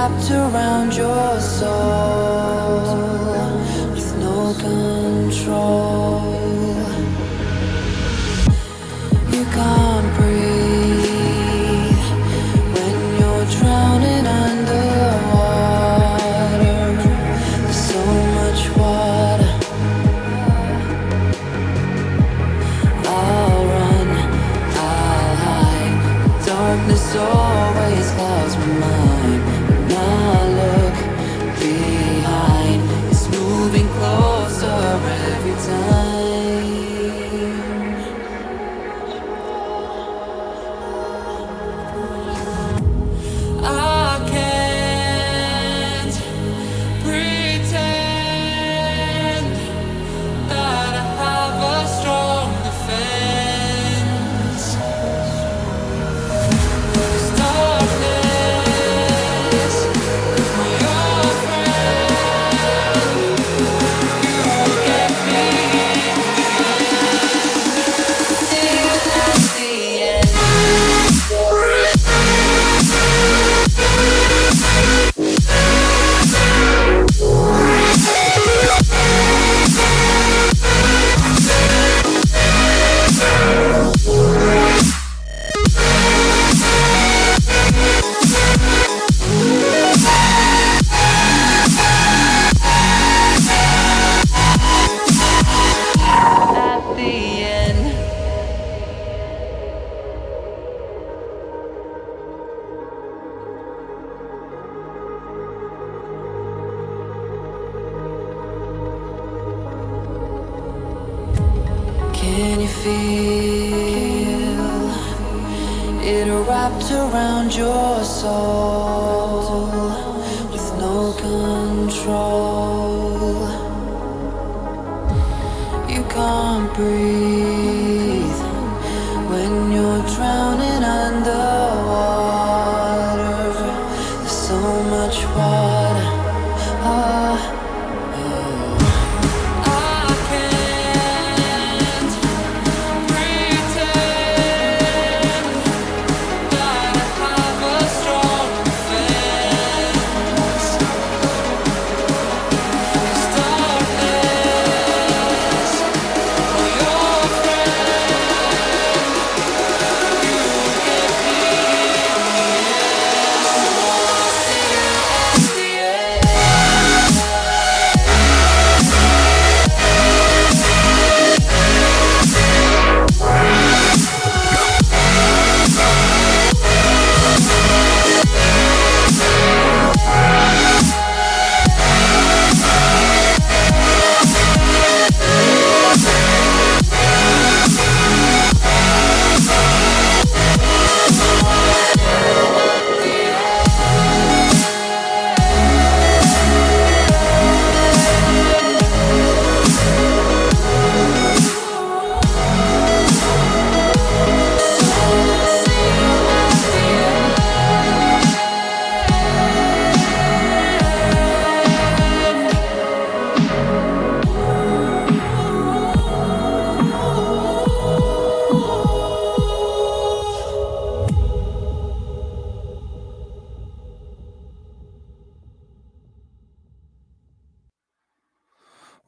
wrapped around your soul with no control. You can't breathe when you're drowning underwater. There's so much water. I'll run, I'll hide. Darkness always clouds my mind. When I look behind, it's moving closer every time. I can't pretend that I have a strong defense. 'Cause darkness is my old friend. You will get me till at the end. At the end. Can you feel it wrapped around your soul with no control? You can't breathe when you're drowning underwater. There's so much water. I can't pretend that I have a strong defense. 'Cause darkness, for your friend, you get me till at the end.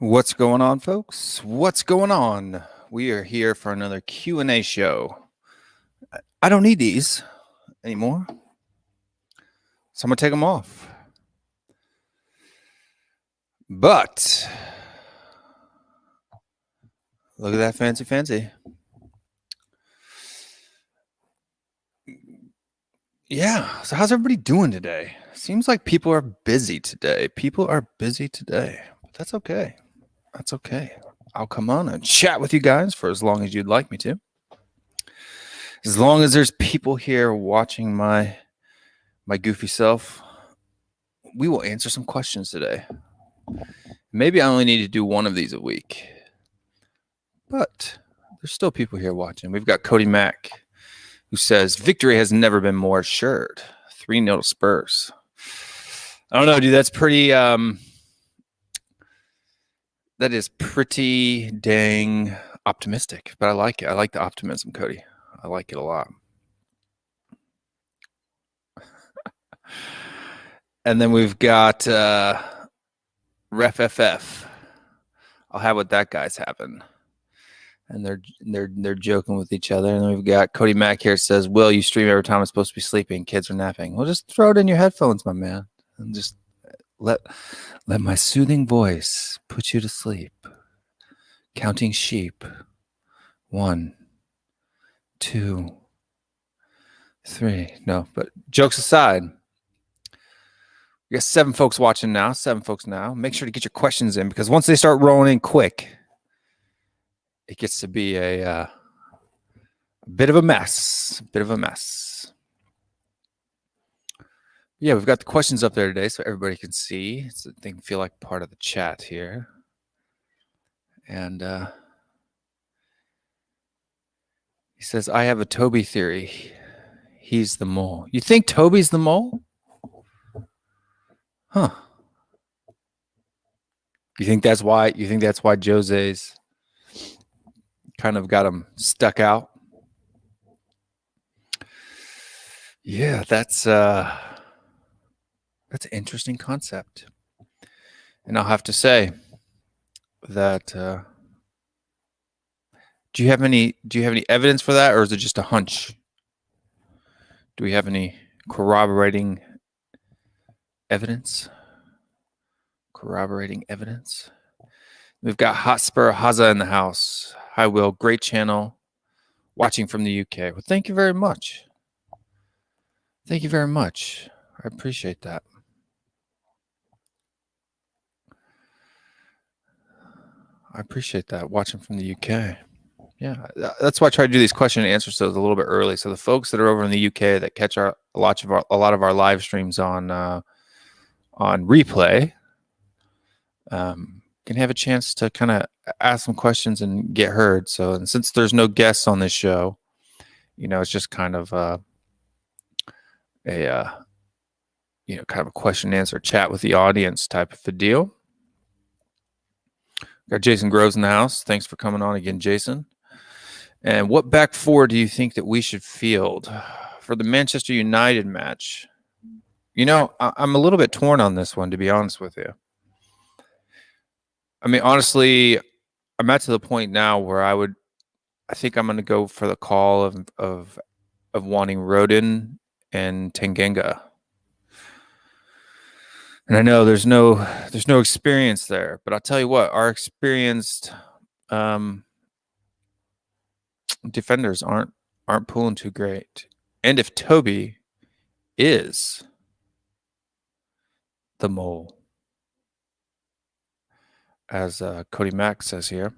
What's going on, folks? What's going on? We are here for another Q&A show. I don't need these anymore, so I'm going to take them off. But look at that fancy. Yeah, so how's everybody doing today? Seems like people are busy today. But that's okay. That's okay. I'll come on and chat with you guys for as long as you'd like me to. As long as there's people here watching my goofy self, we will answer some questions today. Maybe I only need to do one of these a week, but there's still people here watching. We've got Cody Mack, who says, victory has never been more assured. 3-0 to Spurs. I don't know, dude. That's pretty... That is pretty dang optimistic, but I like it. I like the optimism, Cody. I like it a lot. And then we've got Ref FF. I'll have what that guy's having. And they're joking with each other. And then we've got Cody Mack here says, Will, you stream every time I'm supposed to be sleeping. Kids are napping. Well, just throw it in your headphones, my man. And just let my soothing voice put you to sleep. Counting sheep. 1, 2, 3. No, but jokes aside, we got 7 folks watching now. 7 folks now. Make sure to get your questions in, because once they start rolling in quick, it gets to be a bit of a mess. Yeah, we've got the questions up there today so everybody can see, so they can feel like part of the chat here. And he says, I have a Toby theory. He's the mole. You think Toby's the mole? Huh. You think that's why Jose's kind of got him stuck out? Yeah, that's an interesting concept. And I'll have to say that do you have any evidence for that, or is it just a hunch? Do we have any corroborating evidence? We've got Hotspur Haza in the house. Hi, Will. Great channel. Watching from the UK. Well, thank you very much. I appreciate that. Watching from the UK. Yeah, that's why I try to do these question and answer shows a little bit early, so the folks that are over in the UK that catch a lot of our live streams on replay can have a chance to kind of ask some questions and get heard. So, and since there's no guests on this show, it's just kind of a question and answer chat with the audience type of a deal. Got Jason Groves in the house. Thanks for coming on again, Jason. And what back four do you think that we should field for the Manchester United match? I'm a little bit torn on this one, to be honest with you. I mean, honestly, I'm at to the point now where I think I'm going to go for the call of wanting Rodin and Tanganga. And I know there's no experience there, but I'll tell you what, our experienced defenders aren't pulling too great. And if Toby is the mole, as Cody Mack says here,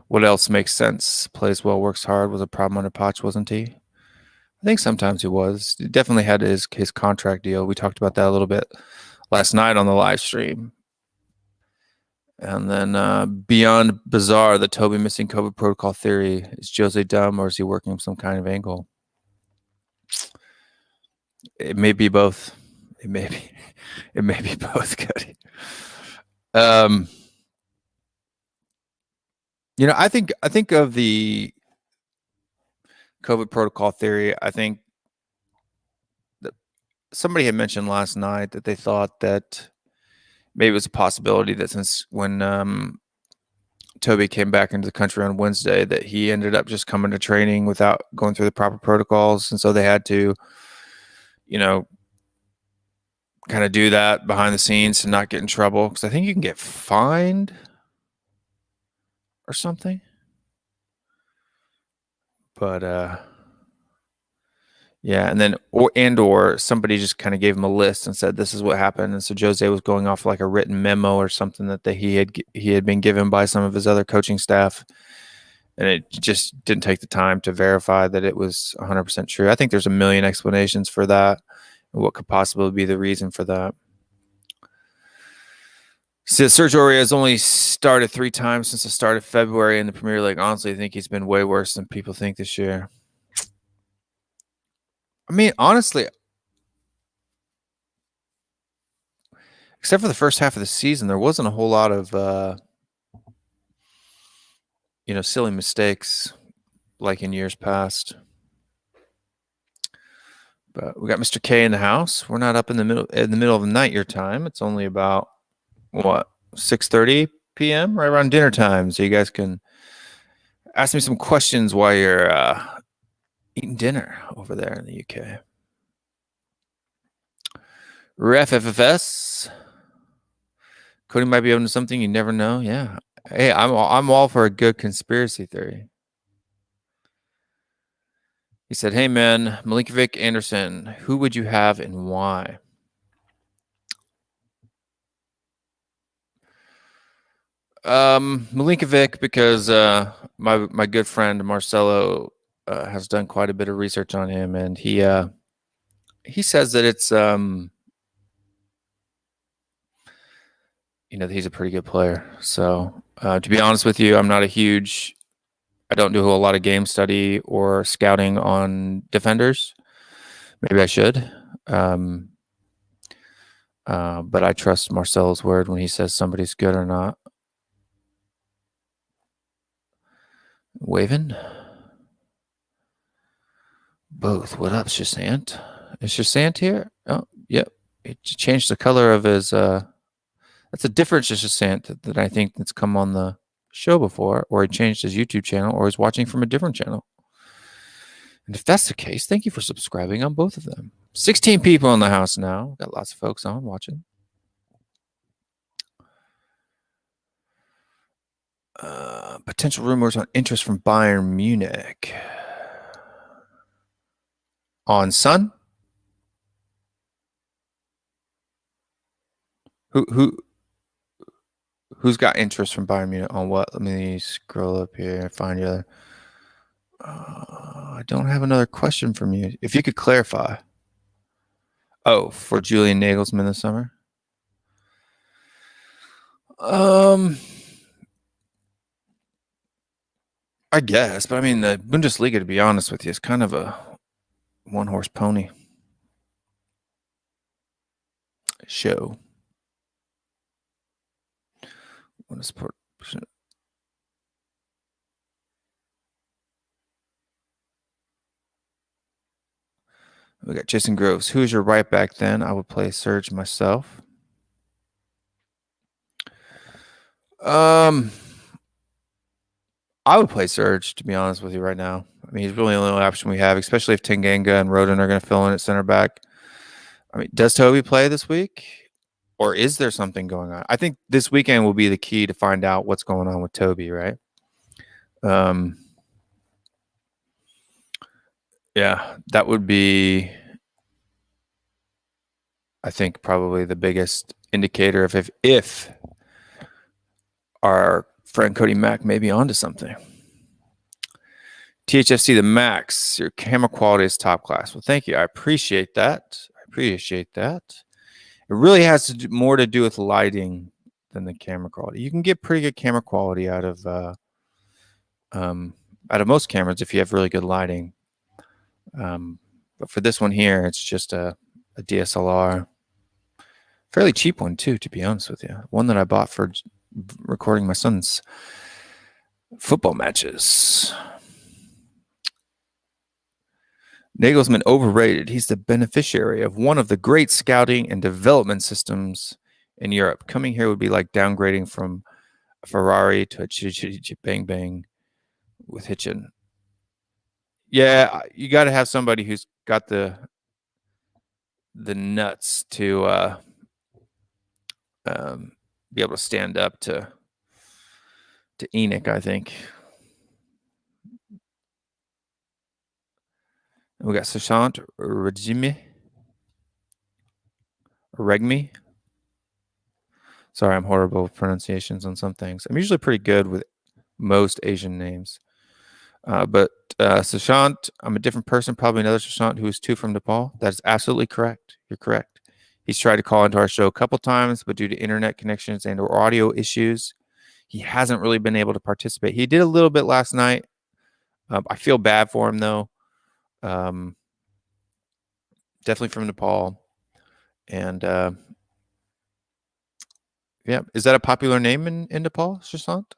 what else makes sense? Plays well, works hard. Was a problem under Poch, wasn't he? I think sometimes he was. He definitely had his contract deal. We talked about that a little bit last night on the live stream. And then beyond bizarre, the Toby missing COVID protocol theory. Is Jose dumb, or is he working some kind of angle? It may be both. It may be both, Cody. I think of the COVID protocol theory. I think that somebody had mentioned last night that they thought that maybe it was a possibility that since when Toby came back into the country on Wednesday, that he ended up just coming to training without going through the proper protocols. And so they had to, kind of do that behind the scenes to not get in trouble. Because I think you can get fined or something. But yeah, and then or somebody just kind of gave him a list and said this is what happened, and so Jose was going off like a written memo or something that he had been given by some of his other coaching staff, and it just didn't take the time to verify that it was 100% true. I think there's a million explanations for that, and what could possibly be the reason for that. So Sergio Aurier has only started 3 times since the start of February in the Premier League. Honestly, I think he's been way worse than people think this year. I mean, honestly, except for the first half of the season, there wasn't a whole lot of, silly mistakes like in years past. But we got Mr. K in the house. We're not up in the middle of the night your time. It's only about what 6:30 p.m. right around dinner time. So you guys can ask me some questions while you're eating dinner over there in the UK. Ref FFS. Cody might be open to something you never know. Yeah. Hey, I'm all for a good conspiracy theory. He said, "Hey man, Milinkovic Anderson, who would you have and why?" Milinkovic, because my good friend Marcelo has done quite a bit of research on him, and he says that it's that he's a pretty good player. So to be honest with you, I don't do a lot of game study or scouting on defenders. Maybe I should. But I trust Marcelo's word when he says somebody's good or not. Waving? Both. What up, Shasant? Is Shasant here? Oh, yep. He changed the color of his... That's a different Shasant that I think that's come on the show before, or he changed his YouTube channel, or he's watching from a different channel. And if that's the case, thank you for subscribing on both of them. 16 people in the house now. Got lots of folks on watching. Potential rumors on interest from Bayern Munich. On Son? Who's got interest from Bayern Munich on what? Let me scroll up here and find your other. I don't have another question from you. If you could clarify. Oh, for Julian Nagelsmann this summer? I guess, but I mean, the Bundesliga, to be honest with you, is kind of a one-horse pony show. What is support? We got Jason Groves. Who is your right back then? I would play Serge myself. I would play Serge, to be honest with you, right now. I mean, he's really the only option we have, especially if Tanganga and Rodin are going to fill in at center back. I mean, does Toby play this week? Or is there something going on? I think this weekend will be the key to find out what's going on with Toby, right? Yeah, that would be, I think, probably the biggest indicator of if our friend Cody Mack may be onto something. THFC the Max, your camera quality is top class. Well, thank you. I appreciate that. It really has more to do with lighting than the camera quality. You can get pretty good camera quality out of most cameras if you have really good lighting. But for this one here, it's just a DSLR. Fairly cheap one too, to be honest with you. One that I bought for recording my son's football matches. Nagelsmann overrated. He's the beneficiary of one of the great scouting and development systems in Europe. Coming here would be like downgrading from a Ferrari to a bang bang with Hitchin. Yeah, you got to have somebody who's got the nuts to be able to stand up to Enoch, I think. We got Sashant Regmi. Sorry, I'm horrible with pronunciations on some things. I'm usually pretty good with most Asian names. But Sashant, I'm a different person, probably another Sashant who is too from Nepal. That is absolutely correct. You're correct. He's tried to call into our show a couple times, but due to internet connections and or audio issues, he hasn't really been able to participate. He did a little bit last night. I feel bad for him, though. Definitely from Nepal. And yeah, is that a popular name in Nepal, Shasant?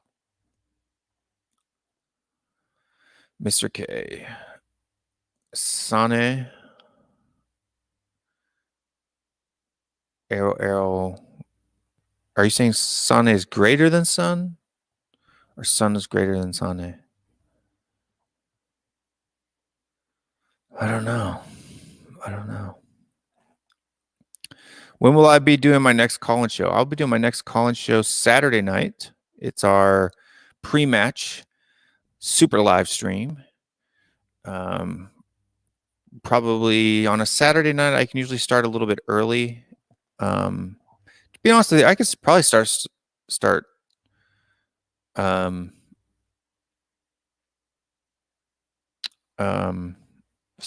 Mr. K. Sane. Arrow. Are you saying Sane is greater than Sun? Or Sun is greater than Sane? I don't know. When will I be doing my next call-in show? I'll be doing my next call-in show Saturday night. It's our pre-match super live stream. Probably on a Saturday night, I can usually start a little bit early. To be honest with you, I could probably start a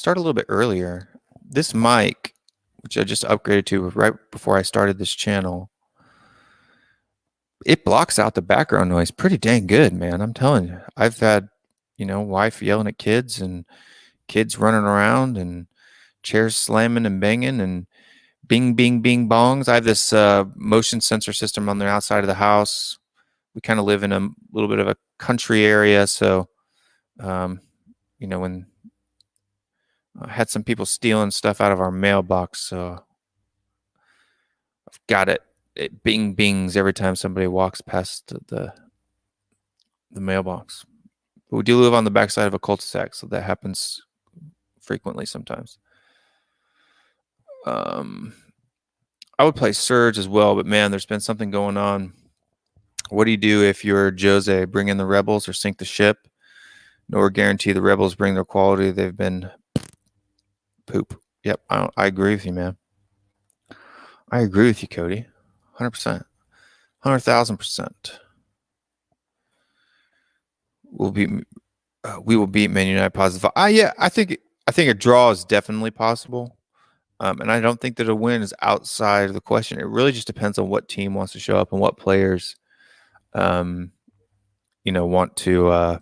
little bit earlier. This mic, which I just upgraded to right before I started this channel, it blocks out the background noise pretty dang good, man. I'm telling you. I've had, wife yelling at kids and kids running around and chairs slamming and banging and bing, bing, bing bongs. I have this motion sensor system on the outside of the house. We kind of live in a little bit of a country area. So, when I had some people stealing stuff out of our mailbox. So I've got it bing bings every time somebody walks past the mailbox. But we do live on the backside of a cul-de-sac, so that happens frequently sometimes. I would play Surge as well, but man, there's been something going on. What do you do if you're Jose? Bring in the rebels or sink the ship? Nor guarantee the rebels bring their quality. They've been poop. Yep, I agree with you, man. I agree with you, Cody. 100%. 100,000%. We will beat Man United positive. Yeah, I think a draw is definitely possible. And I don't think that a win is outside of the question. It really just depends on what team wants to show up and what players, want to,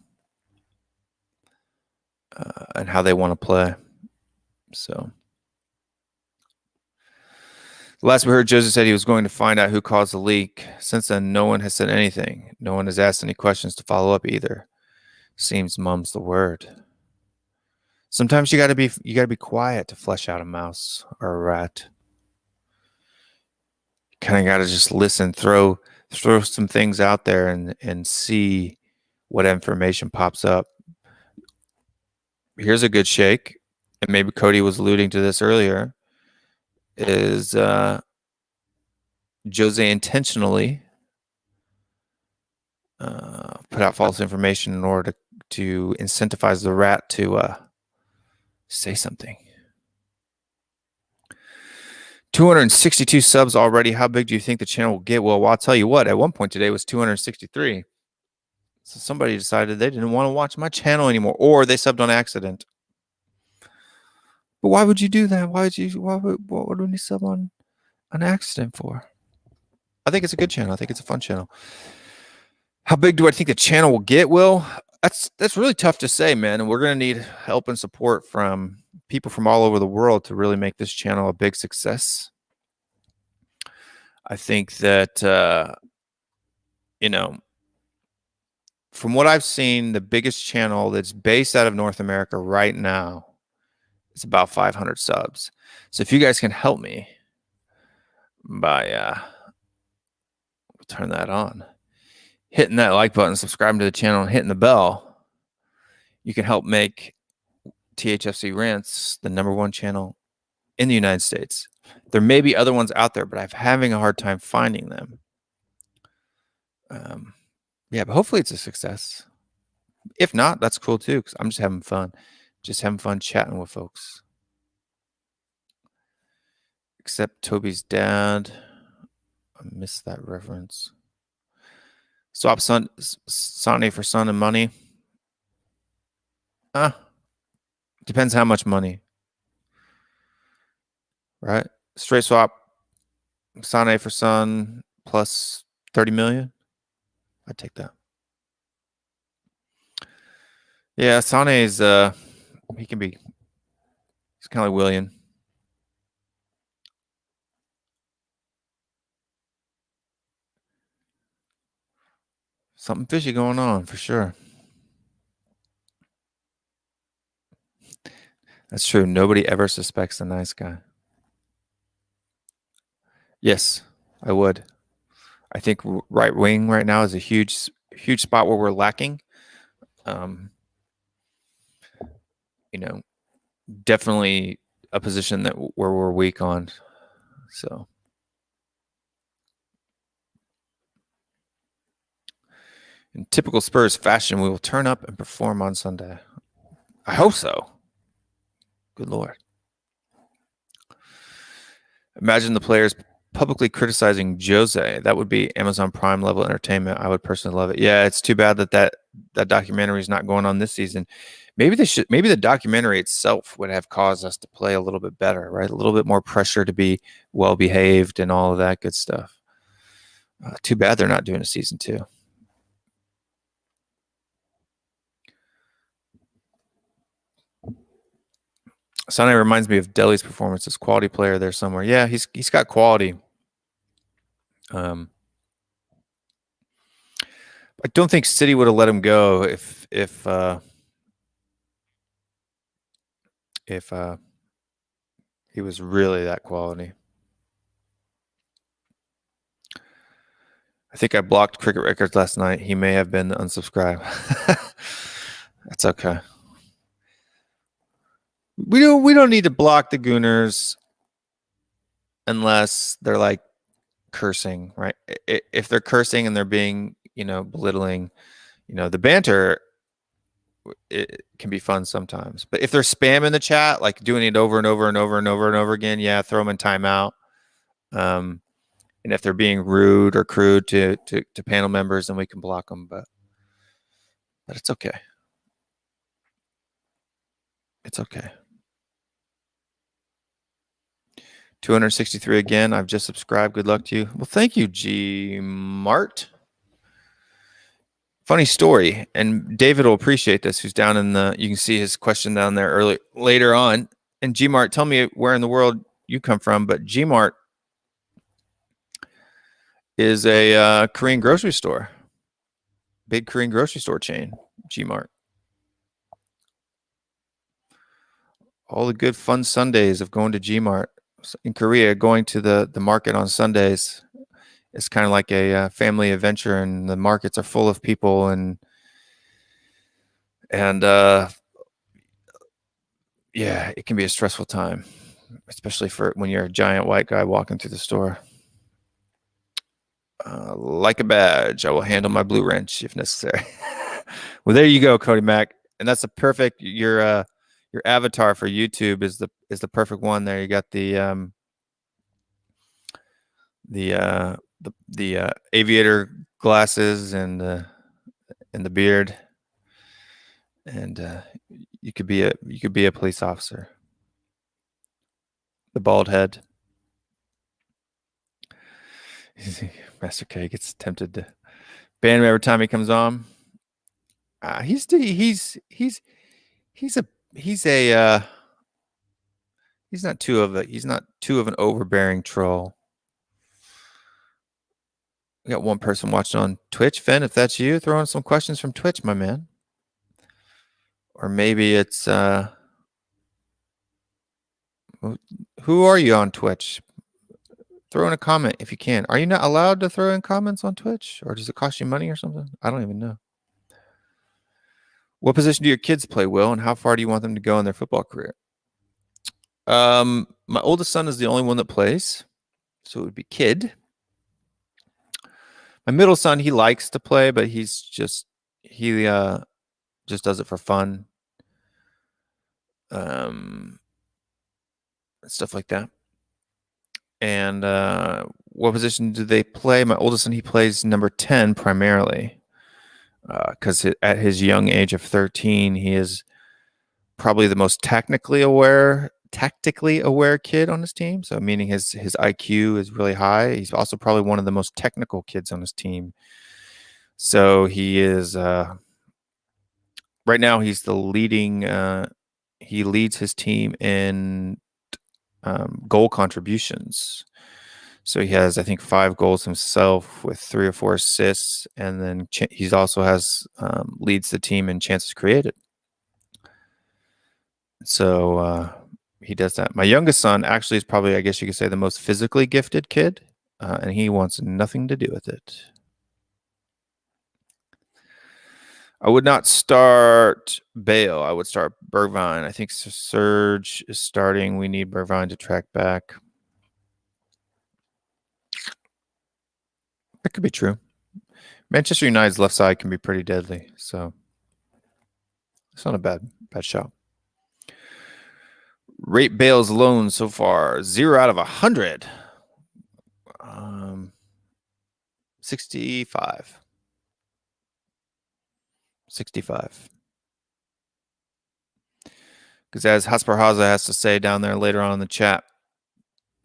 and how they want to play. So, last we heard, Joseph said he was going to find out who caused the leak. Since then, no one has said anything. No one has asked any questions to follow up either. Seems mum's the word. Sometimes you gotta be quiet to flesh out a mouse or a rat. Kind of gotta just listen, throw some things out there and see what information pops up. Here's a good shake, and maybe Cody was alluding to this earlier, is Jose intentionally put out false information in order to incentivize the rat to say something. 262 subs already. How big do you think the channel will get? Well, I'll tell you what, at one point today it was 263. So somebody decided they didn't want to watch my channel anymore, or they subbed on accident. But why would you do that? What would we sub on an accident for? I think it's a good channel. I think it's a fun channel. How big do I think the channel will get? Well, that's really tough to say, man. And we're going to need help and support from people from all over the world to really make this channel a big success. I think that, from what I've seen, the biggest channel that's based out of North America right now is about 500 subs. So if you guys can help me by we'll turn that on, hitting that like button, subscribing to the channel, and hitting the bell, you can help make THFC Rants the #1 channel in the United States. There may be other ones out there, but I'm having a hard time finding them. Yeah, but hopefully it's a success. If not, that's cool too, because I'm just having fun. Just having fun chatting with folks. Except Toby's dad. I missed that reference. Swap Sane for Sun and money. Depends how much money. Right? Straight swap Sane for Sun plus 30 million. I'd take that. Yeah, Sane is he's kind of like William. Something fishy going on for sure. That's true. Nobody ever suspects the nice guy. Yes, I would. I think right wing right now is a huge spot where we're lacking. You know, definitely a position that where we're weak on. So, in typical Spurs fashion, we will turn up and perform on Sunday. I hope so. Good Lord. Imagine the players publicly criticizing Jose. That would be Amazon Prime level entertainment. I would personally love it. Yeah, it's too bad that documentary is not going on this season. Maybe they should. Maybe the documentary itself would have caused us to play a little bit better, right? A little bit more pressure to be well behaved and all of that good stuff. Too bad they're not doing a season 2. Sane reminds me of Deli's performance as quality player there somewhere. Yeah, he's got quality. I don't think City would have let him go if he was really that quality. I think I blocked Cricket Records last night. He may have been unsubscribed. That's okay. We don't need to block the Gooners unless they're like cursing, right? If they're cursing and they're being, belittling, the banter, it can be fun sometimes. But if they're spamming the chat, like doing it over and over and over and over and over again, yeah, throw them in timeout. And if they're being rude or crude to panel members, then we can block them. But it's okay. It's okay. 263 again. I've just subscribed. Good luck to you. Well, thank you, G Mart. Funny story, and David will appreciate this. Who's down in you can see his question down there later on. And G Mart, tell me where in the world you come from, but G Mart is a Korean grocery store, big Korean grocery store chain. G Mart. All the good fun Sundays of going to G Mart. In Korea, going to the market on Sundays is kind of like a family adventure, and the markets are full of people and yeah, it can be a stressful time, especially for when you're a giant white guy walking through the store. Like a badge, I will handle my blue wrench if necessary. Well, there you go, Cody Mack, and that's a perfect your avatar for YouTube is the perfect one. There you got the aviator glasses and the beard, and you could be a police officer. The bald head. Master K gets tempted to ban him every time he comes on. He's not too of an overbearing troll. We got one person watching on Twitch. Finn, if that's you, throw in some questions from Twitch, my man. Or maybe it's who are you on Twitch? Throw in a comment if you can. Are you not allowed to throw in comments on Twitch, or does it cost you money or something? I don't even know. What position do your kids play, Will, and how far do you want them to go in their football career? My oldest son is the only one that plays, so it would be kid. My middle son, he likes to play, but he just does it for fun. Stuff like that. And what position do they play? My oldest son, he plays number 10 primarily, because at his young age of 13, he is probably the most tactically aware kid on his team. So meaning his IQ is really high. He's also probably one of the most technical kids on his team. So he is right now he's the leading. He leads his team in goal contributions. So he has, I think, 5 goals himself with 3 or 4 assists, and then he's also has leads the team in chances created. So he does that. My youngest son actually is probably, I guess you could say, the most physically gifted kid, and he wants nothing to do with it. I would not start Bale. I would start Bergwijn. I think Serge is starting. We need Bergwijn to track back. That could be true. Manchester United's left side can be pretty deadly, so it's not a bad shot. Rate Bale's loan so far 0 out of 100. 65. 65. Because as Hotspur has to say down there later on in the chat,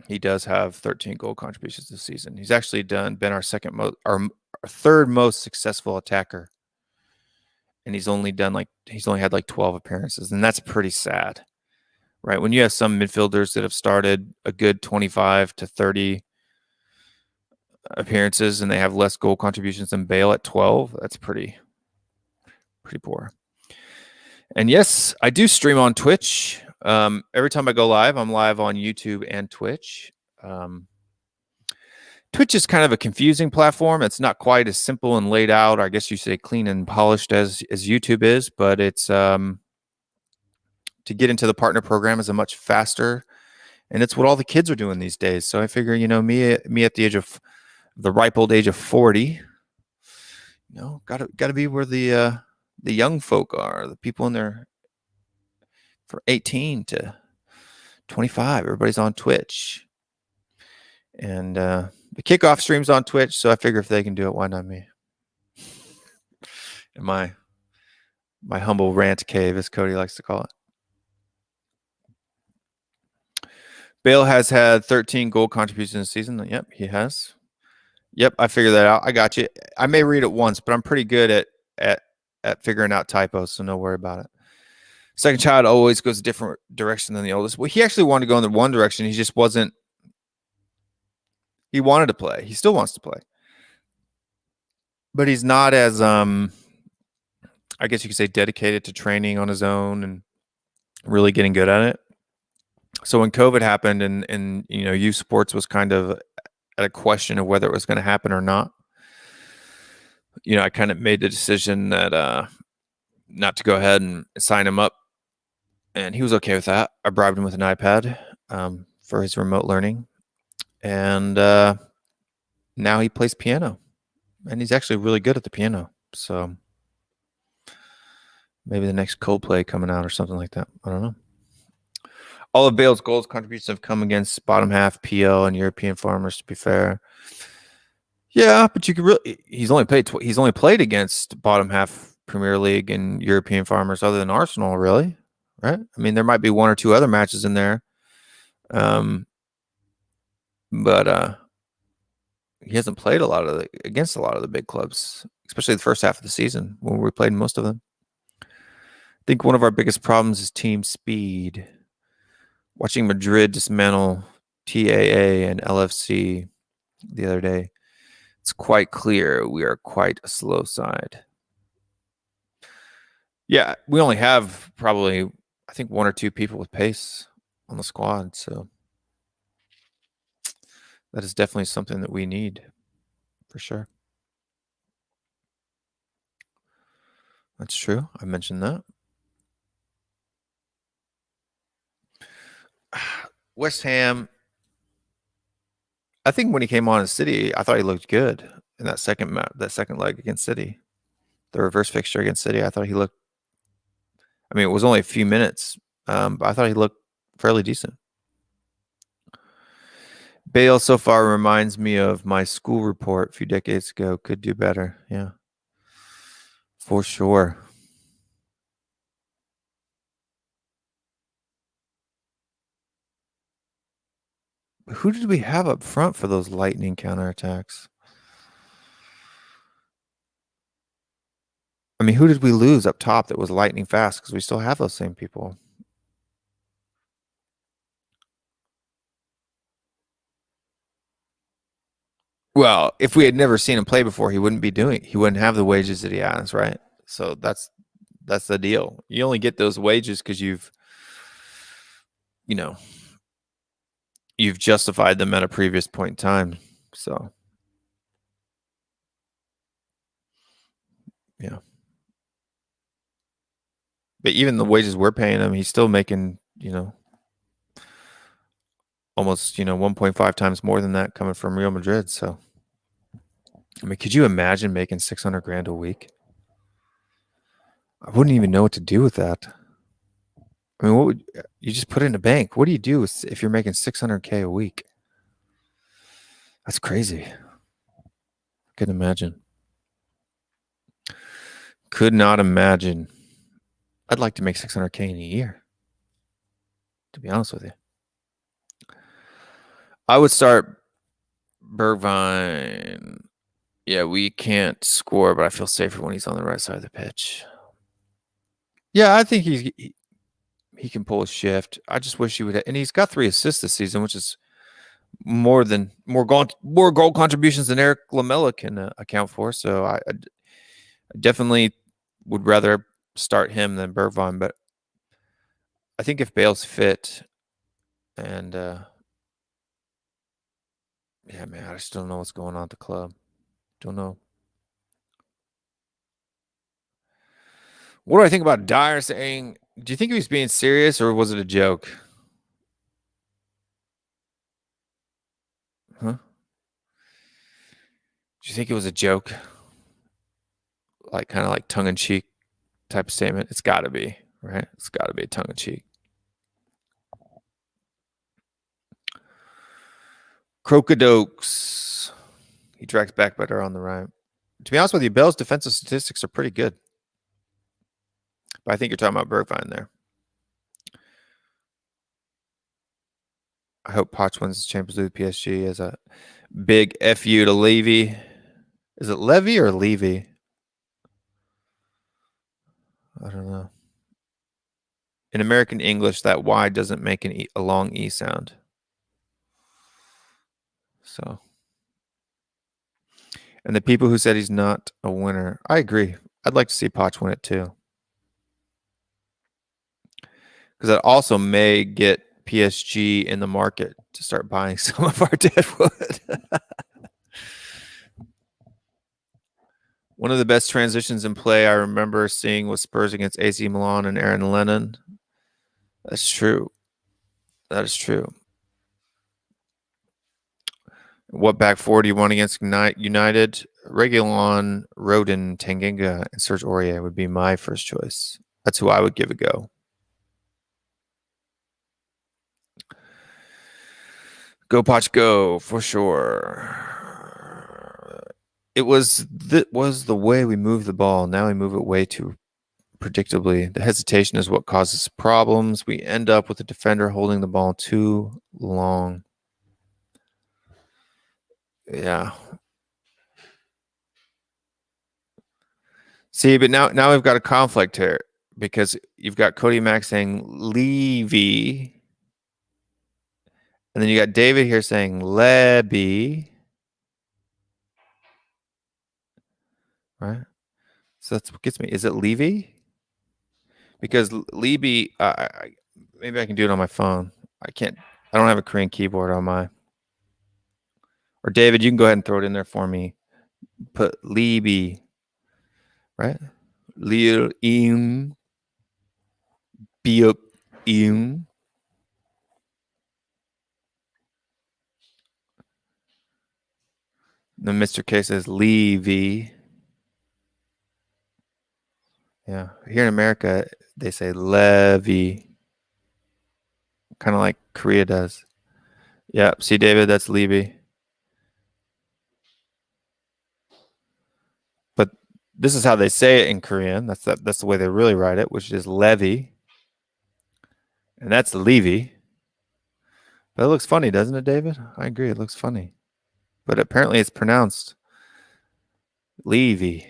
he does have 13 goal contributions this season. He's actually been our third most successful attacker, and he's only had like 12 appearances, and that's pretty sad, right? When you have some midfielders that have started a good 25 to 30 appearances and they have less goal contributions than Bale at 12, that's pretty poor. And yes, I do stream on Twitch. Every time I go live, I'm live on YouTube and Twitch. Twitch is kind of a confusing platform. It's not quite as simple and laid out, I guess you say clean and polished as YouTube is, but it's to get into the partner program is a much faster, and it's what all the kids are doing these days. So I figure, me at the age of the ripe old age of 40, gotta be where the young folk are, the people in there from 18 to 25. Everybody's on Twitch. And the kickoff stream's on Twitch, so I figure if they can do it, why not me? In my humble rant cave, as Cody likes to call it. Bale has had 13 goal contributions this season. Yep, he has. Yep, I figured that out. I got you. I may read it once, but I'm pretty good at figuring out typos, so no worry about it. Second child always goes a different direction than the oldest. Well, he actually wanted to go in the one direction. He just wasn't. He wanted to play. He still wants to play. But he's not as, I guess you could say, dedicated to training on his own and really getting good at it. So when COVID happened and youth sports was kind of at a question of whether it was going to happen or not, I kind of made the decision that not to go ahead and sign him up. And he was okay with that. I bribed him with an iPad for his remote learning. And now he plays piano. And he's actually really good at the piano. So maybe the next Coldplay coming out or something like that. I don't know. All of Bale's goals contributions have come against bottom half PL and European farmers, to be fair. Yeah, but you could really he's only played against bottom half Premier League and European farmers other than Arsenal, really, right? I mean, there might be one or two other matches in there. But he hasn't played against a lot of the big clubs, especially the first half of the season when we played most of them. I think one of our biggest problems is team speed. Watching Madrid dismantle TAA and LFC the other day, it's quite clear we are quite a slow side. Yeah, we only have probably, I think, one or two people with pace on the squad, so that is definitely something that we need, for sure. That's true. I mentioned that. West Ham, I think when he came on in City, I thought he looked good in that second leg against City. The reverse fixture against City, I thought he looked, I mean, it was only a few minutes, but I thought he looked fairly decent. Bale so far reminds me of my school report a few decades ago. Could do better. Yeah, for sure. Who did we have up front for those lightning counterattacks? I mean, who did we lose up top that was lightning fast? Because we still have those same people. Well, if we had never seen him play before, he wouldn't have the wages that he has, right? So that's the deal. You only get those wages because you've you've justified them at a previous point in time. So, yeah. But even the wages we're paying him, he's still making, almost, 1.5 times more than that coming from Real Madrid. So, I mean, could you imagine making $600,000 a week? I wouldn't even know what to do with that. I mean, what would you just put it in a bank? What do you do if you're making $600,000 a week? That's crazy. Couldn't imagine. Could not imagine. I'd like to make $600,000 in a year, to be honest with you. I would start Bergwijn. Yeah, we can't score, but I feel safer when he's on the right side of the pitch. Yeah, I think he can pull a shift. I just wish he would. And he's got 3 assists this season, which is more goal contributions than Eric Lamela can account for. So I definitely would rather start him than Bergwijn. But I think if Bale's fit, and yeah, man, I just don't know what's going on at the club. Don't know. What do I think about Dyer saying? Do you think he was being serious or was it a joke? Huh? Do you think it was a joke? Like kind of like tongue-in-cheek type of statement? It's got to be, right? It's got to be tongue-in-cheek. Crocodokes. He tracks back better on the right. To be honest with you, Bell's defensive statistics are pretty good. But I think you're talking about Bergwijn there. I hope Poch wins the Champions League with PSG as a big FU to Levy. Is it Levy or Levy? I don't know. In American English, that Y doesn't make a long E sound. So. And the people who said he's not a winner, I agree. I'd like to see Poch win it too. Because that also may get PSG in the market to start buying some of our dead wood. One of the best transitions in play I remember seeing was Spurs against AC Milan and Aaron Lennon. That's true. That is true. What back four do you want against United? Reguilon, Rodin, Tanganga, and Serge Aurier would be my first choice. That's who I would give a go. Go Poch, go for sure. It was the way we moved the ball. Now we move it way too predictably. The hesitation is what causes problems. We end up with the defender holding the ball too long. Yeah. See, but now we've got a conflict here because you've got Cody Mack saying Levy. And then you got David here saying Lebby. Right? So that's what gets me. Is it Levy? Because Levy, maybe I can do it on my phone. I don't have a Korean keyboard on my. Or David, you can go ahead and throw it in there for me. Put Levy. Right? Lil in. Biup in. Then Mr. K says Levy. Yeah. Here in America, they say Levy. Kind of like Korea does. Yeah. See, David, that's Levy. But this is how they say it in Korean. That's the way they really write it, which is Levy. And that's Levy. But it looks funny, doesn't it, David? I agree. It looks funny. But apparently it's pronounced Levy.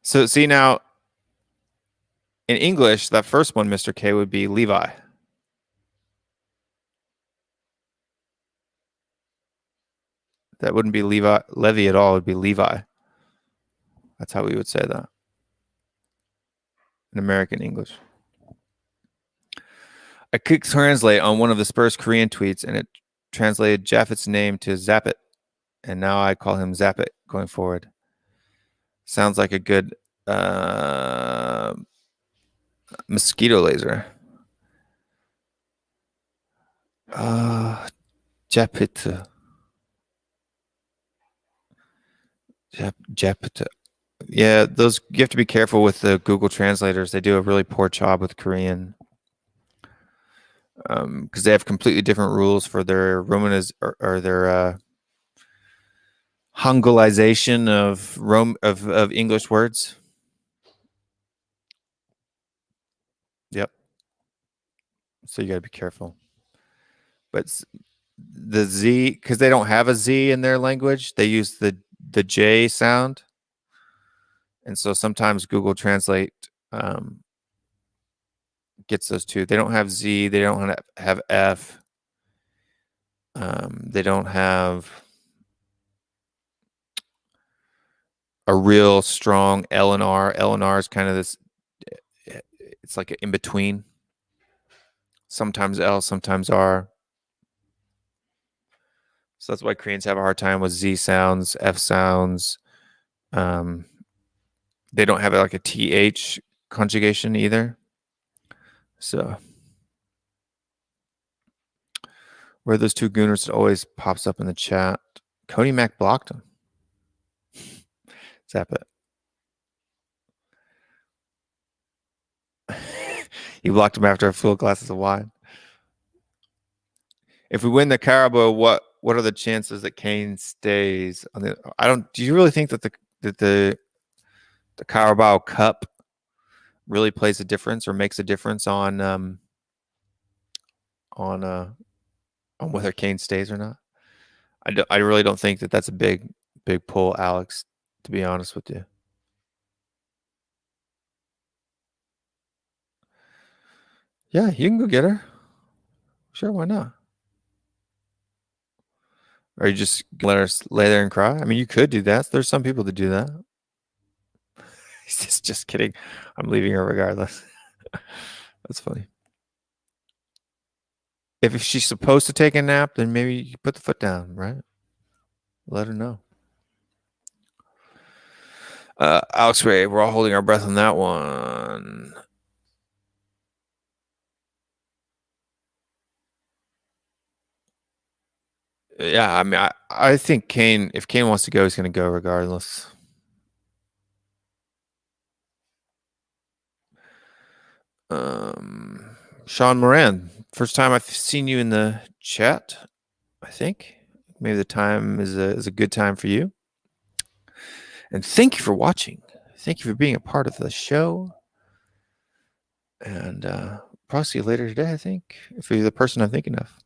So see now, in English, that first one, Mr. K, would be Levi. That wouldn't be Levy at all. It would be Levi. That's how we would say that in American English. I clicked translate on one of the Spurs Korean tweets, and it translated Japheth's name to Zappit, and now I call him Zappit going forward. Sounds like a good mosquito laser. Japit. Japit. Yeah, those, you have to be careful with the Google translators. They do a really poor job with Korean. Because they have completely different rules for their or their Hangulization of English words. Yep. So you got to be careful. But the Z, because they don't have a Z in their language, they use the J sound, and so sometimes Google Translate gets those two. They don't have Z. They don't have F. They don't have a real strong L and R. L and R is kind of this. It's like an in between. Sometimes L, sometimes R. So that's why Koreans have a hard time with Z sounds, F sounds. They don't have like a TH conjugation either. So where are those two gooners? It always pops up in the chat. Cody Mack blocked him. Zap it. He blocked him after a full glasses of wine. If we win the Carabao, what are the chances that Kane stays on the? Do you really think that the Carabao Cup really plays a difference or makes a difference on whether Kane stays or not? I really don't think that that's a big pull, Alex, to be honest with you. Yeah, you can go get her. Sure, why not? Or you just let her lay there and cry? I mean, you could do that. There's some people that do that. He's just kidding. I'm leaving her regardless. That's funny. If she's supposed to take a nap, then maybe you put the foot down, right? Let her know. Alex Ray, we're all holding our breath on that one. Yeah, I mean, I think Kane, if Kane wants to go, he's going to go regardless. Sean Moran, first time I've seen you in the chat, I think. Maybe the time is a good time for you. And thank you for watching. Thank you for being a part of the show. And probably see you later today, I think, if you're the person I'm thinking of.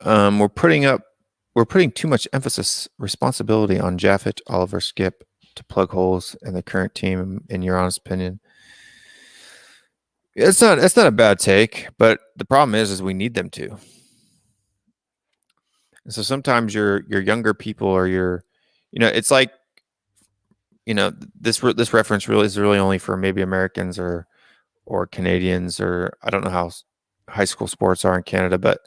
We're putting too much responsibility on Japheth, Oliver, Skip to plug holes in the current team, in your honest opinion. It's not a bad take, but the problem is we need them to. And so sometimes your younger people or it's like, this reference really is really only for maybe Americans or Canadians, or I don't know how high school sports are in Canada, but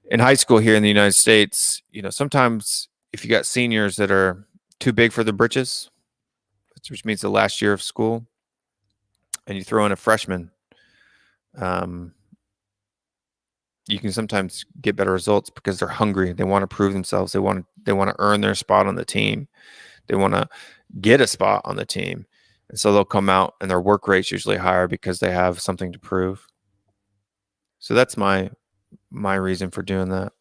in high school here in the United States, sometimes if you got seniors that are too big for the britches, which means the last year of school, and you throw in a freshman, you can sometimes get better results because they're hungry. They want to prove themselves. They want to earn their spot on the team. They want to get a spot on the team. And so they'll come out and their work rate's usually higher because they have something to prove. So that's my reason for doing that.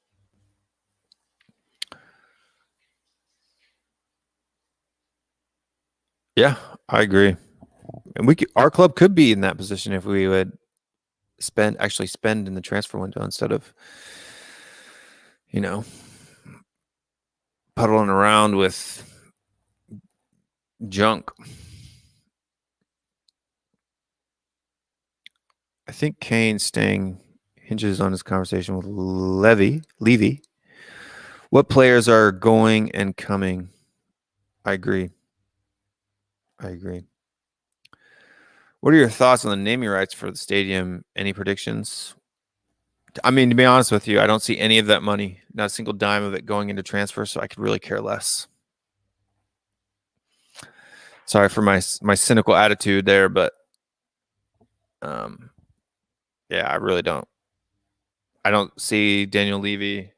Yeah, I agree. And our club could be in that position if we would actually spend in the transfer window instead of, puddling around with junk. I think Kane staying hinges on his conversation with Levy. What players are going and coming? I agree. What are your thoughts on the naming rights for the stadium? Any predictions? I mean, to be honest with you, I don't see any of that money, not a single dime of it going into transfer, so I could really care less. Sorry for my cynical attitude there, but yeah, I really don't. I don't see Daniel Levy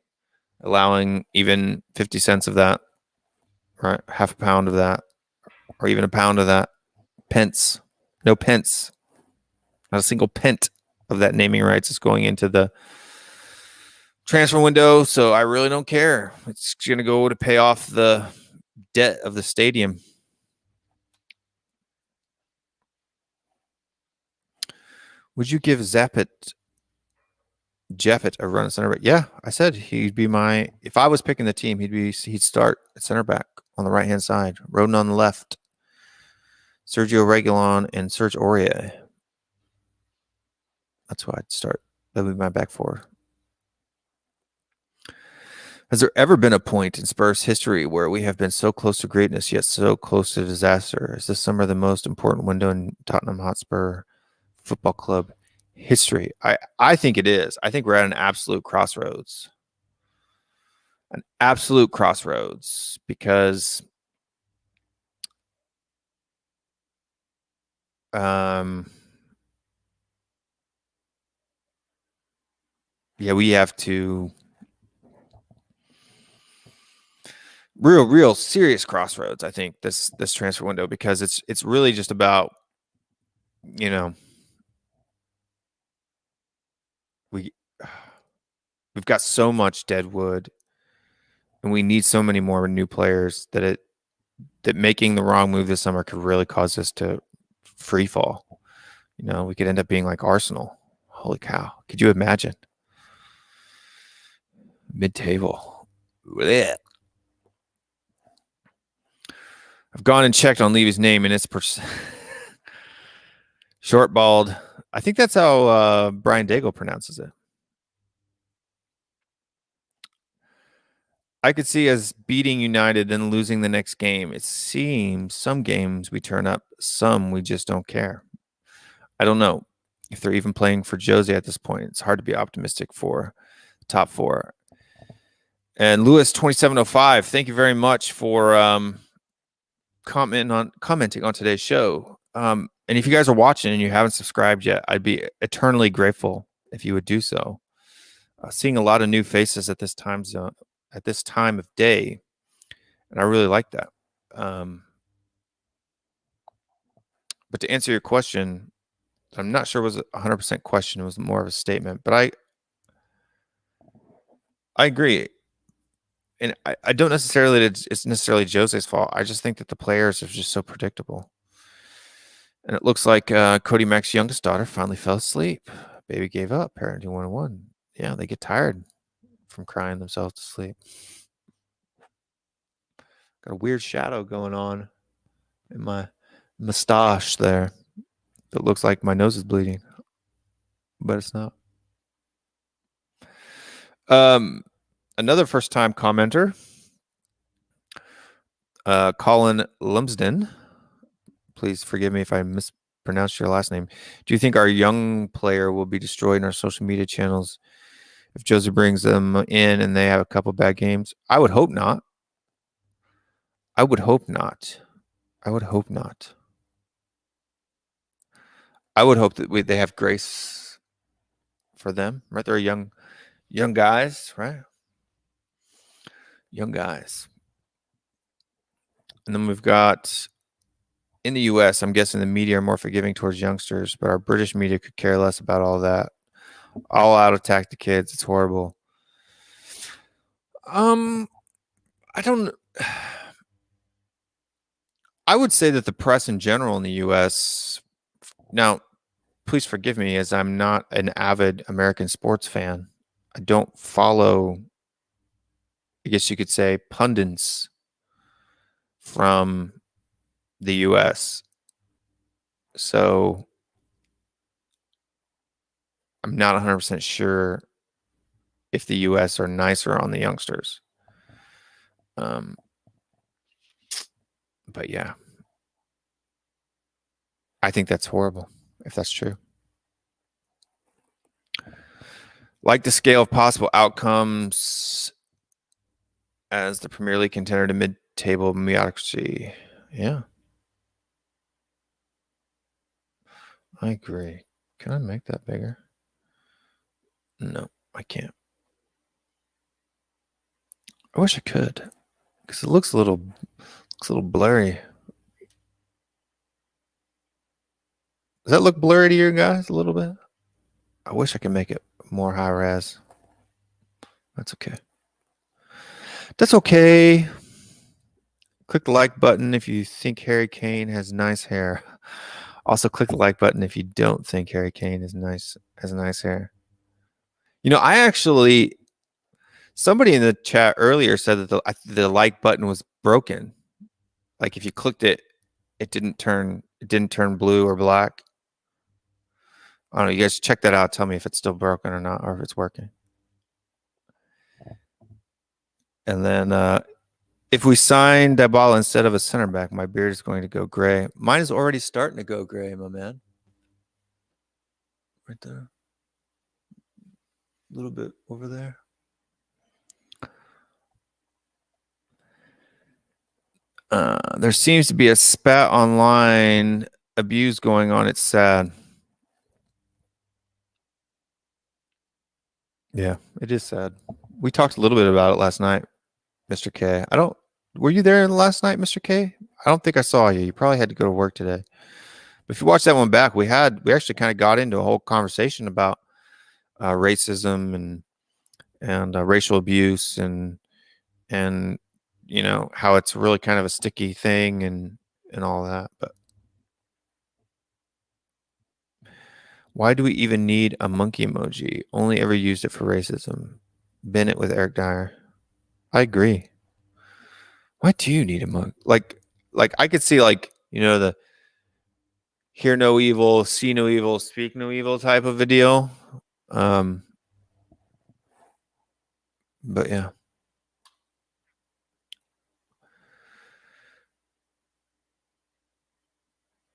allowing even 50 cents of that, right? Half a pound of that, or even a pound of that. Pence. No pence. Not a single pence of that naming rights is going into the transfer window, so I really don't care. It's going to go to pay off the debt of the stadium. Would you give Jeffett a run at center back? Yeah, I said he'd be my. If I was picking the team, he'd start at center back on the right hand side, Rodon on the left, Sergio Reguilon and Serge Aurier. That's who I'd start. That would be my back four. Has there ever been a point in Spurs history where we have been so close to greatness yet so close to disaster? Is this summer the most important window in Tottenham Hotspur Football Club history? I think it is. I think we're at an absolute crossroads. An absolute crossroads because yeah, we have to real serious crossroads, I think, this transfer window, because it's really just about, you know, we've got so much dead wood and we need so many more new players that making the wrong move this summer could really cause us to free fall. You know, we could end up being like Arsenal. Holy cow. Could you imagine? Mid-table. Blech. I've gone and checked on Levy's name and it's short, bald. I think that's how Brian Daigle pronounces it. I could see us beating United and losing the next game. It seems some games we turn up, some we just don't care. I don't know if they're even playing for Jose at this point. It's hard to be optimistic for top four. And Lewis 2705, thank you very much for commenting on today's show. And if you guys are watching and you haven't subscribed yet, I'd be eternally grateful if you would do so. Seeing a lot of new faces at this time zone, at this time of day, and I really like that. But to answer your question, I'm not sure it was a 100% question. It was more of a statement, but I agree. And I don't necessarily, it's necessarily Jose's fault. I just think that the players are just so predictable. And it looks like Cody Mack's youngest daughter finally fell asleep. Baby gave up. Parenting 101. Yeah, they get tired from crying themselves to sleep. Got a weird shadow going on in my mustache there. It looks like my nose is bleeding, but it's not. Another first-time commenter, Colin Lumsden. Please forgive me if I mispronounced your last name. Do you think our young player will be destroyed in our social media channels if Jose brings them in and they have a couple bad games? I would hope not. I would hope not. I would hope not. I would hope that they have grace for them, right? They're young guys, right? Young guys. And then we've got, in the U.S., I'm guessing the media are more forgiving towards youngsters, but our British media could care less about all that. All out attack the kids. It's horrible. I would say that the press in general in the U.S. Now, please forgive me, as I'm not an avid American sports fan. I don't follow, I guess you could say, pundits from the U.S. So I'm not 100% sure if the U.S. are nicer on the youngsters. But yeah, I think that's horrible if that's true. Like the scale of possible outcomes as the Premier League contender to mid-table mediocrity. Yeah. I agree. Can I make that bigger? No, I can't. I wish I could, because it looks a little blurry. Does that look blurry to you guys a little bit? I wish I could make it more high res. That's okay. That's okay. Click the like button if you think Harry Kane has nice hair. Also, click the like button if you don't think Harry Kane has nice hair. You know, I actually, somebody in the chat earlier said that the like button was broken. Like if you clicked it, it didn't turn blue or black. I don't know. You guys check that out. Tell me if it's still broken or not, or if it's working. And then if we sign Dybala instead of a center back, my beard is going to go gray. Mine is already starting to go gray, my man. Right there. A little bit over there. There seems to be a spat online abuse going on. It's sad. Yeah, it is sad. We talked a little bit about it last night, Mr. K. Were you there last night, Mr. K? I don't think I saw you. You probably had to go to work today. But if you watch that one back, we actually kind of got into a whole conversation about racism and racial abuse and you know how it's really kind of a sticky thing and all that. But why do we even need a monkey emoji? Only ever used it for racism. Bennett with Eric Dyer. I agree. Why do you need a monkey? Like I could see the hear no evil, see no evil, speak no evil type of a deal. But yeah.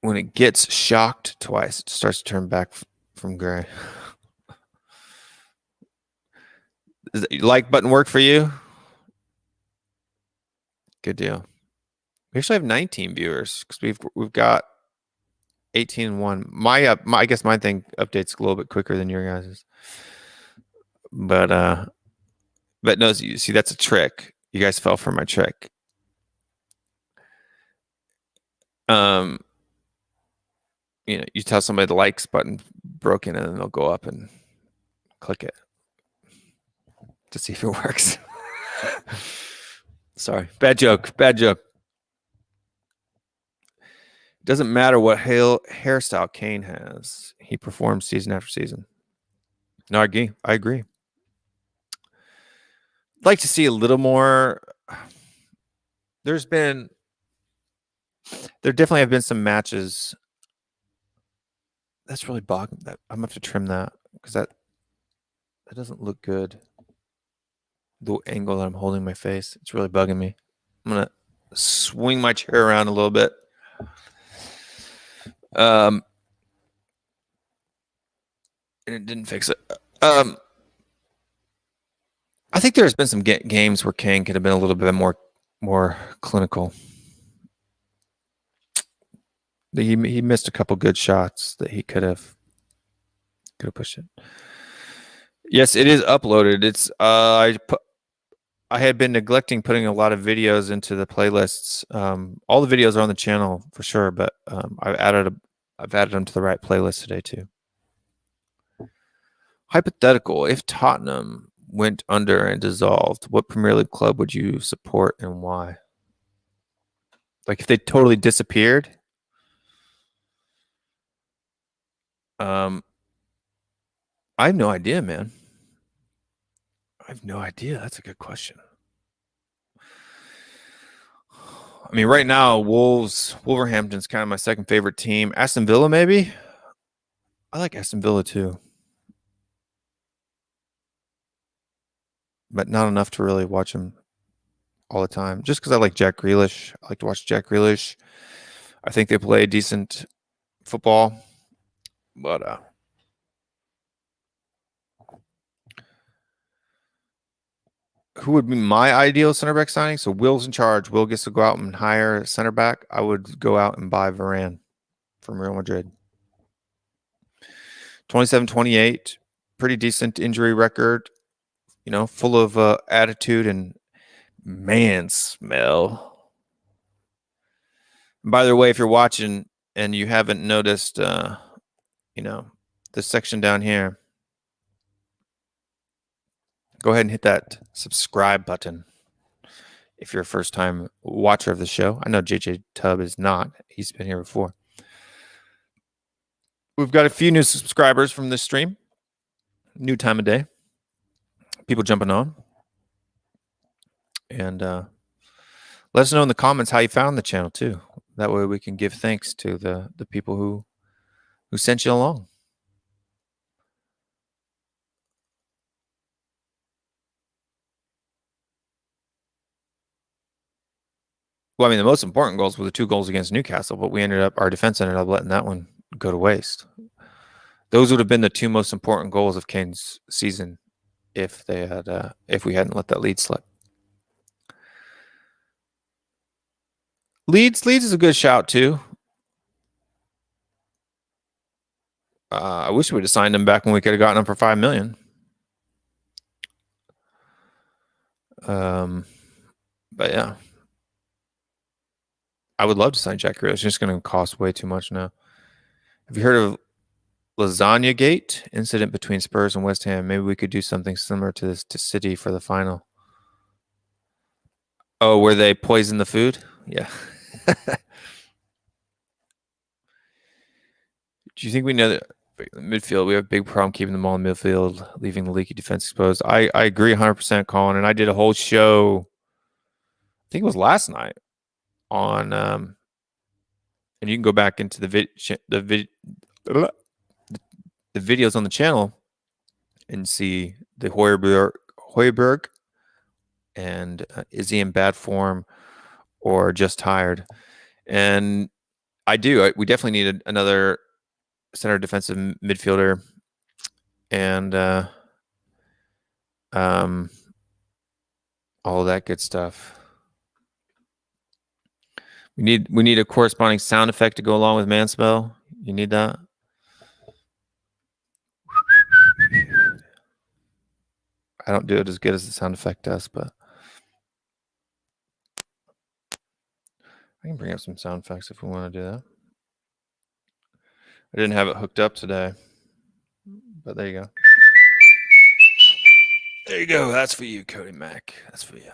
When it gets shocked twice, it starts to turn back from gray. Does the like button work for you? Good deal. We actually have 19 viewers because we've got 18 and 1. I guess my thing updates a little bit quicker than your guys's. But no, you see, that's a trick. You guys fell for my trick. You know, you tell somebody the likes button broken, and then they'll go up and click it to see if it works. Sorry, bad joke. Doesn't matter what hairstyle Kane has. He performs season after season. No, I agree. I'd like to see a little more. There definitely have been some matches. That's really bogging. That I'm gonna have to trim that because that doesn't look good. The angle that I'm holding my face, it's really bugging me. I'm gonna swing my chair around a little bit. And it didn't fix it. I think there's been some games where Kane could have been a little bit more clinical. He missed a couple good shots that he could have pushed it. Yes, it is uploaded. It's I had been neglecting putting a lot of videos into the playlists. All the videos are on the channel for sure, but I've added them to the right playlist today too. Hypothetical: if Tottenham went under and dissolved, what Premier League club would you support and why? Like if they totally disappeared? I have no idea, man. I have no idea. That's a good question. I mean, right now, Wolverhampton's kind of my second favorite team. Aston Villa, maybe? I like Aston Villa too. But not enough to really watch them all the time, just because I like Jack Grealish. I like to watch Jack Grealish. I think they play decent football, but who would be my ideal center back signing? So Will's in charge. Will gets to go out and hire a center back. I would go out and buy Varane from Real Madrid. 27-28, pretty decent injury record, full of attitude and man smell. And by the way, if you're watching and you haven't noticed, this section down here, go ahead and hit that subscribe button if you're a first-time watcher of the show. I know JJ Tubb is not. He's been here before. We've got a few new subscribers from this stream. New time of day. People jumping on. And let us know in the comments how you found the channel, too. That way we can give thanks to the people who sent you along. Well, I mean, the most important goals were the 2 goals against Newcastle, but our defense ended up letting that one go to waste. Those would have been the 2 most important goals of Kane's season if we hadn't let that lead slip. Leeds is a good shout too. I wish we would have signed him back when we could have gotten him for $5 million. But yeah, I would love to sign Jack Grealish. It's just going to cost way too much now. Have you heard of Lasagna Gate incident between Spurs and West Ham? Maybe we could do something similar to this to City for the final. Oh, where they poison the food? Yeah. Do you think we know that midfield, we have a big problem keeping the ball in midfield, leaving the leaky defense exposed? I agree 100%, Colin. And I did a whole show, I think it was last night, on and you can go back into the videos on the channel and see the Højbjerg and is he in bad form or just tired? And we definitely need another center defensive midfielder and all of that good stuff. We need a corresponding sound effect to go along with man spell. You need that. I don't do it as good as the sound effect does, but I can bring up some sound effects if we want to do that. I didn't have it hooked up today, but there you go. There you go. That's for you, Cody Mack. That's for you.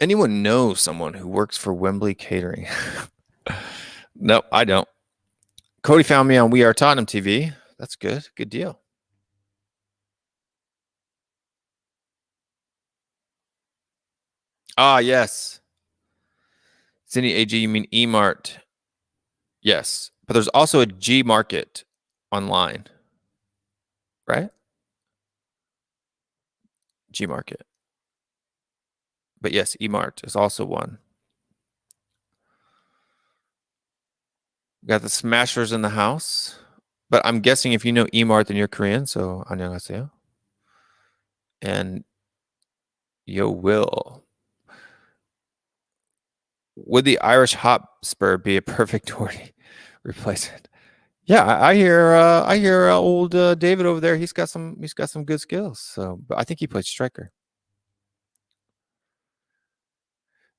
Anyone know someone who works for Wembley Catering? No, I don't. Cody found me on We Are Tottenham TV. That's good. Good deal. Ah, yes. Cine AG, you mean eMart? Yes, but there's also a G Market online, right? G Market. But yes, eMart is also one. We got the Smashers in the house. But I'm guessing if you know eMart, then you're Korean. So 안녕하세요. And yo, Will. Would the Irish Hotspur be a perfect Doherty replacement? Yeah, I hear old David over there. He's got some good skills. So, but I think he plays striker.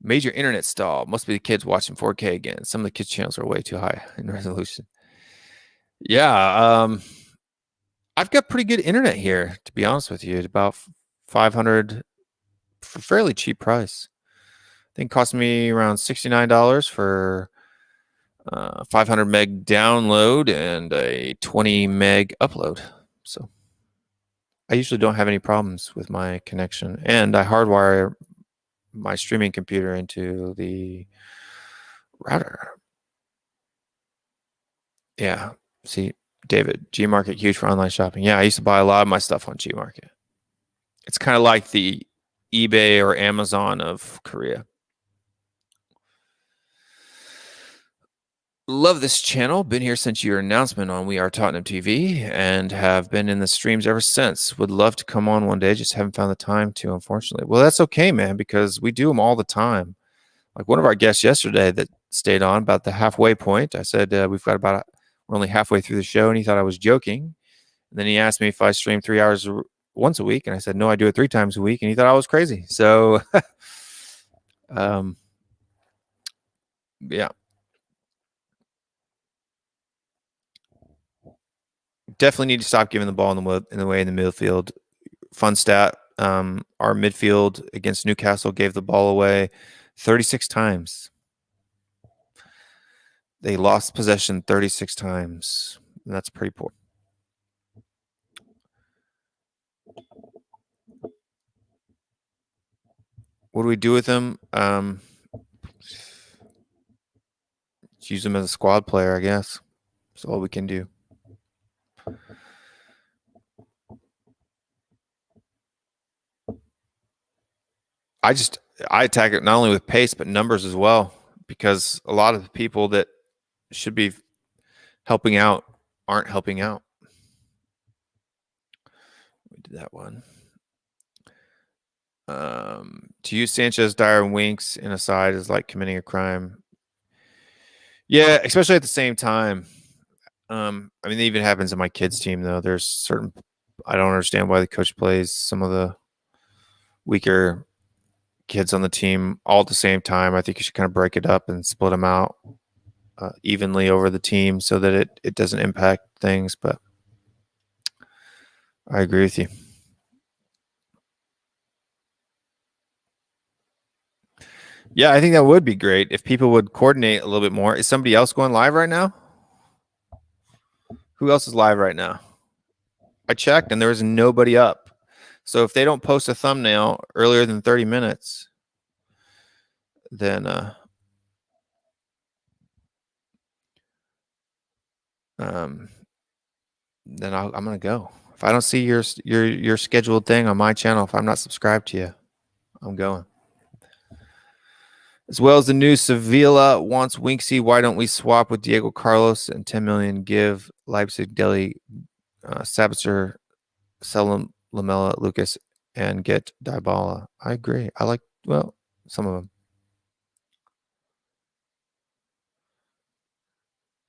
Major internet stall. Must be the kids watching 4K again. Some of the kids' channels are way too high in resolution. Yeah, I've got pretty good internet here, to be honest with you. At about 500 for a fairly cheap price. I think it cost me around $69 for 500 meg download and a 20 meg upload. So I usually don't have any problems with my connection. And I hardwire my streaming computer into the router. Yeah. See, David, G Market huge for online shopping. Yeah, I used to buy a lot of my stuff on G Market. It's kind of like the eBay or Amazon of Korea. Love this channel. Been here since your announcement on We Are Tottenham TV and have been in the streams ever since. Would love to come on one day. Just haven't found the time to, unfortunately. Well, that's okay, man, because we do them all the time. Like one of our guests yesterday that stayed on about the halfway point. I said, we're only halfway through the show, and he thought I was joking. And then he asked me if I stream 3 hours once a week, and I said, no, I do it 3 times a week, and he thought I was crazy. So, yeah. Definitely need to stop giving the ball in the way in the midfield. Fun stat, our midfield against Newcastle gave the ball away 36 times. They lost possession 36 times. And that's pretty poor. What do we do with them? Use them as a squad player, I guess. That's all we can do. I attack it not only with pace, but numbers as well, because a lot of the people that should be helping out aren't helping out. We did that one. To use Sanchez, Dyer, and Winks in a side is like committing a crime. Yeah, especially at the same time. I mean, it even happens in my kids' team, though. There's certain, I don't understand why the coach plays some of the weaker kids on the team all at the same time. I think you should kind of break it up and split them out evenly over the team so that it doesn't impact things. But I agree with you. Yeah, I think that would be great if people would coordinate a little bit more. Is somebody else going live right now? Who else is live right now? I checked and there was nobody up. So if they don't post a thumbnail earlier than 30 minutes, then I'm gonna go. If I don't see your scheduled thing on my channel, if I'm not subscribed to you, I'm going. As well as the news, Sevilla wants Winksy. Why don't we swap with Diego Carlos and 10 million? Give Leipzig, Deli, Sabitzer, sell Lamella, Lucas, and get Dybala. I agree. I like, well, some of them.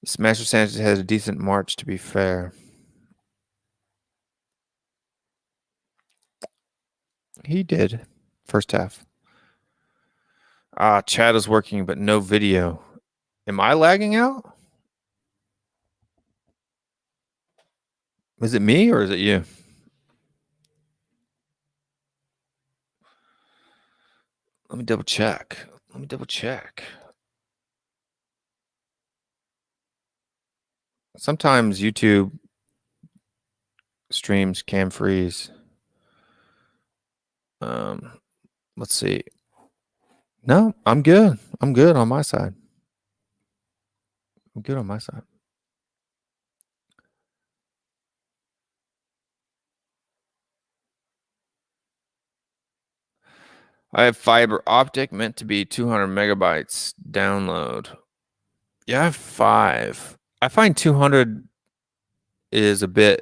Smasher Sanchez has a decent March, to be fair. He did. First half. Chat is working, but no video. Am I lagging out? Is it me or is it you? Let me double check. Sometimes YouTube streams can freeze. Let's see. No, I'm good. I'm good on my side. I have fiber optic meant to be 200 megabytes download. Yeah, I have 5. I find 200 is can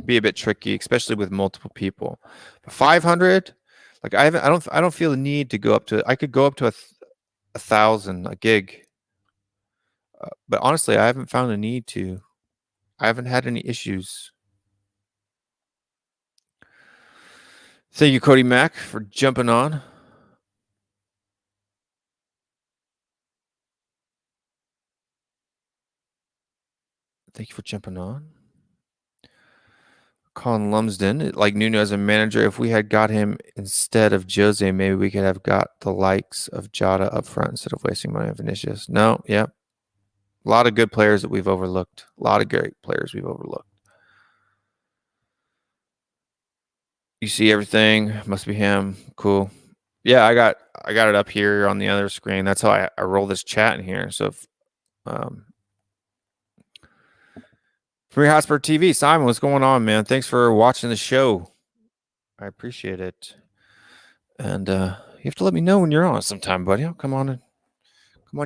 be a bit tricky, especially with multiple people. But 500, like I don't feel the need to go up to. I could go up to 1,000, a gig. But honestly, I haven't found a need to. I haven't had any issues. Thank you, Cody Mack, for jumping on. Thank you for jumping on. Colin Lumsden, like Nuno as a manager, if we had got him instead of Jose, maybe we could have got the likes of Jota up front instead of wasting money on Vinicius. No, yeah. A lot of good players that we've overlooked. A lot of great players we've overlooked. You see everything. Must be him. Cool. Yeah, I got it up here on the other screen. That's how I roll this chat in here. So if, Premier Hotspur TV, Simon, what's going on, man? Thanks for watching the show. I appreciate it. And you have to let me know when you're on sometime, buddy. I'll come on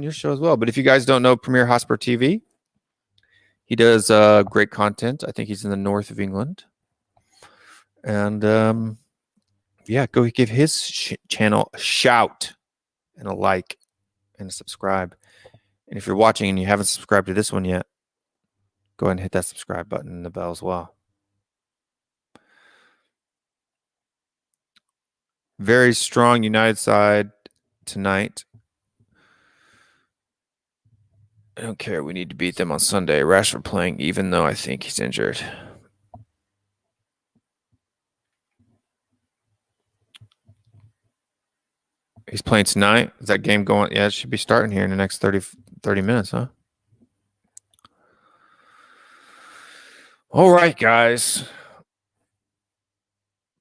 your show as well. But if you guys don't know Premier Hotspur TV, he does great content. I think he's in the north of England. And yeah, go give his channel a shout and a like and a subscribe. And if you're watching and you haven't subscribed to this one yet, go ahead and hit that subscribe button and the bell as well. Very strong United side tonight. I don't care. We need to beat them on Sunday. Rashford playing, even though I think he's injured. He's playing tonight. Is that game going? Yeah, it should be starting here in the next 30 minutes, huh? All right, guys.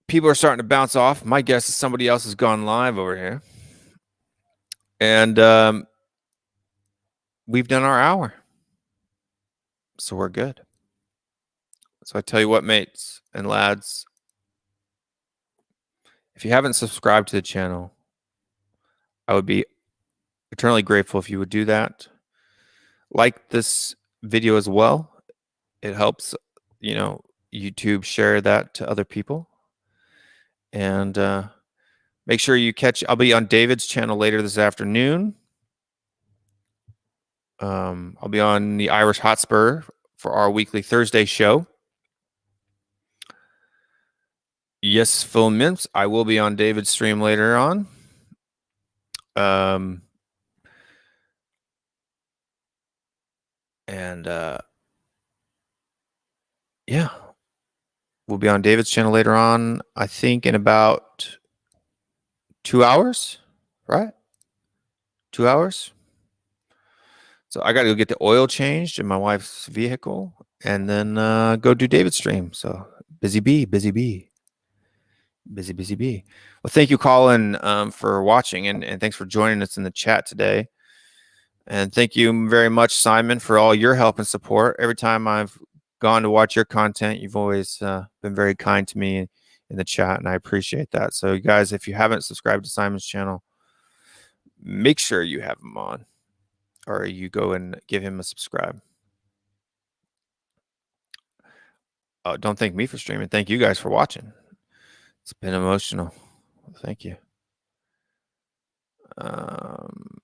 People are starting to bounce off. My guess is somebody else has gone live over here. And we've done our hour. So we're good. So I tell you what, mates and lads, if you haven't subscribed to the channel, I would be eternally grateful if you would do that. Like this video as well. It helps, YouTube share that to other people. And make sure you I'll be on David's channel later this afternoon. I'll be on the Irish Hotspur for our weekly Thursday show. Yes, Phil Mimps. I will be on David's stream later on. Yeah, we'll be on David's channel later on, I think in about 2 hours, right? 2 hours. So I got to go get the oil changed in my wife's vehicle and then go do David's stream. So busy bee. Well, thank you, Colin, for watching and thanks for joining us in the chat today. And thank you very much, Simon, for all your help and support. Every time I've gone to watch your content, you've always been very kind to me in the chat, and I appreciate that. So, you guys, if you haven't subscribed to Simon's channel, make sure you have him on, or you go and give him a subscribe. Don't thank me for streaming. Thank you guys for watching. It's been emotional. Thank you.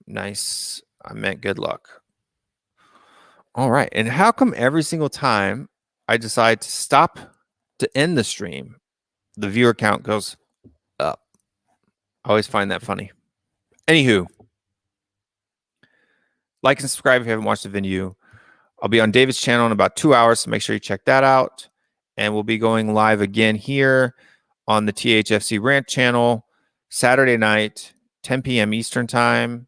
Nice. I meant good luck. All right. And how come every single time I decide to stop to end the stream, the viewer count goes up? I always find that funny. Anywho, like and subscribe if you haven't watched the video. I'll be on David's channel in about 2 hours, so make sure you check that out. And we'll be going live again here on the THFC Rant channel Saturday night, 10 p.m. Eastern time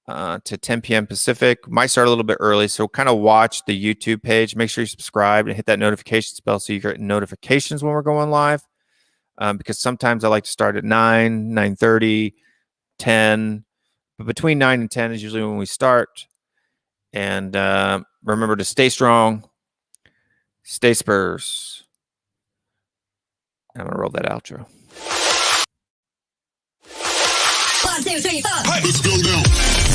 to 10 p.m. Pacific. Might start a little bit early, so kind of watch the YouTube page. Make sure you subscribe and hit that notifications bell so you get notifications when we're going live. Because sometimes I like to start at 9, 9:30, 10. But between 9 and 10 is usually when we start. And remember to stay strong, stay Spurs. I'm going to roll that outro. 1, 2, 3, 4. Let's go now.